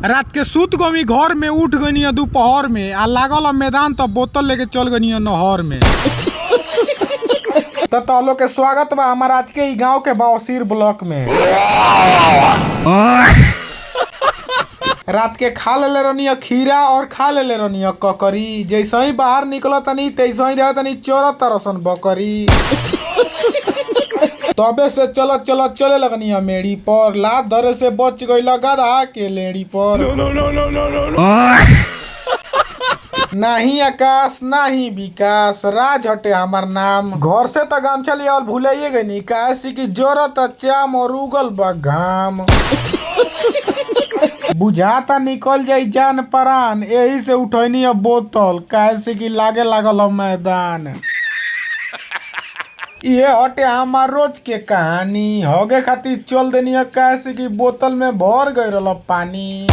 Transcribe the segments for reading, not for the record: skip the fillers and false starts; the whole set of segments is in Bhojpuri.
रात के सूत गमी घर में उठ गनी दोपहर में आ लागल मैदान तो बोतल लेके चल गनी नहर में। तो लोग के स्वागत बा हमारा आज के गांव के बवासीर ब्लॉक में। रात के खा ले रनी खीरा और खा ले रनी ककरी। जैसे ही बाहर निकल तनी तैसे ही तनी चोर तरसन बकरी। तबे से चलत चलत चले लगनी मेड़ी पर लात धरे से बच गई गधा के लेड़ी पर। नहीं आकाश नहीं विकास राज हटे हमार नाम। घर से तो गामछा लिया भूलिए गई काशी की जरूरत चाम और उगल बा घाम। बुझाता निकल जाई जान परान यही से उठनी बोतल कैसे की लागे लागल मैदान। ये हटे हमार रोज के कहानी होगे खातिर चल देनी कैसे की बोतल में भर गई पानी।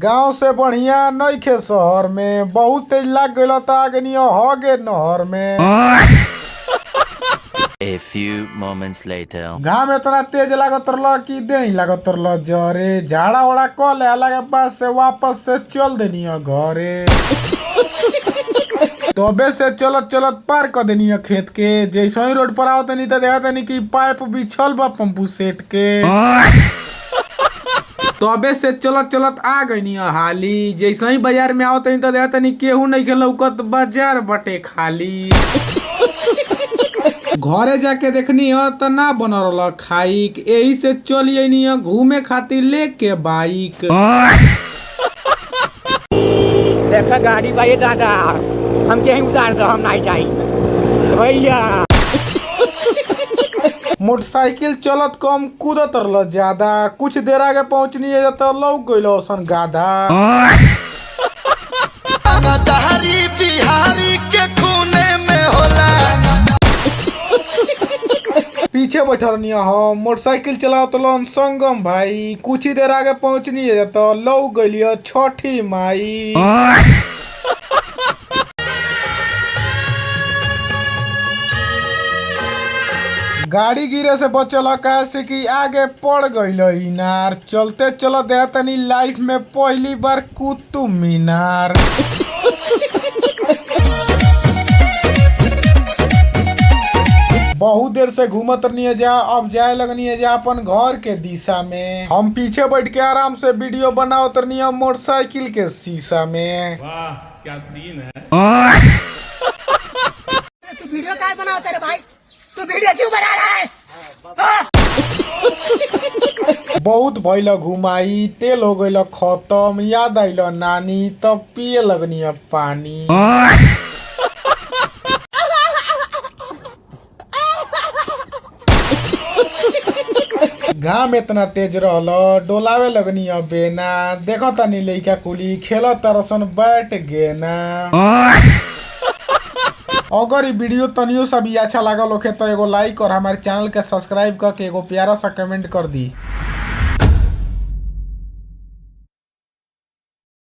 गांव से बढ़िया नइखे शहर में बहुत तेज लाग गइल आगनी होगे नहर में। A few moments later. घाम इतना तेज लागत रहा कि देही लागत रहा जरे झाड़ा वाड़ा कल अलग बाद से वापस से चल देनी घरे। तबे से चलत चलत पार कर देनी खेत के। जैसे ही रोड पर आवत नहीं तो देखा नहीं कि पाइप बिछल बा पंपू सेट के। तबे से चलत चलत आ गई हाली। जैसे ही बाजार में आवत नहीं तो देखा नहीं केहू नहीं के लौकत बाजार बटे खाली। घरे जाके देखनी है तो ना बन रहा खाइक यही से चलिए घूमे खातिर लेके बाइक। देखा गाड़ी भाई दादा हम कहीं उतार दो हम नहीं जाए भैया। मोटरसाइकिल चलत कम कूदत रहा ज्यादा कुछ देर आगे पहुंचनी है तो लौक गइल सन गाधा। बिहारी के खूने में होला। पीछे बैठल हो मोटरसाइकिल चलाओ संगम भाई। कुछ ही देर आगे पहुंचनी है तो लौक गइल छठी माई। गाड़ी गिरे से बचल कैसे कि आगे पड़ गइल इनार। चलते चलत तनी लाइफ में पहली बार कुतुब मीनार। बहुत देर से घूमत नहीं जा अब जाए लगनी है जा अपन घर के दिशा में। हम पीछे बैठ के आराम से वीडियो बनाओ तरनी मोटरसाइकिल के शीशा में। वाह क्या सीन है। तू वीडियो क्या बनाओ तेरे भाई तू वीडियो क्यों बना रहा है। बहुत भइल घुमाई तेल हो गइल खत्म याद आइल नानी तब पिए लगनी अब पानी। घाम इतना तेज रहल डोलावे लगनी बेना। देखो तनी लइका कुली खेल तरसन बैठ गे ना। अगर ये वीडियो तनियो सा भी अच्छा लागल होखे तो एगो लाइक और हमारे चैनल के सब्सक्राइब करके एगो प्यारा सा कमेंट कर दी।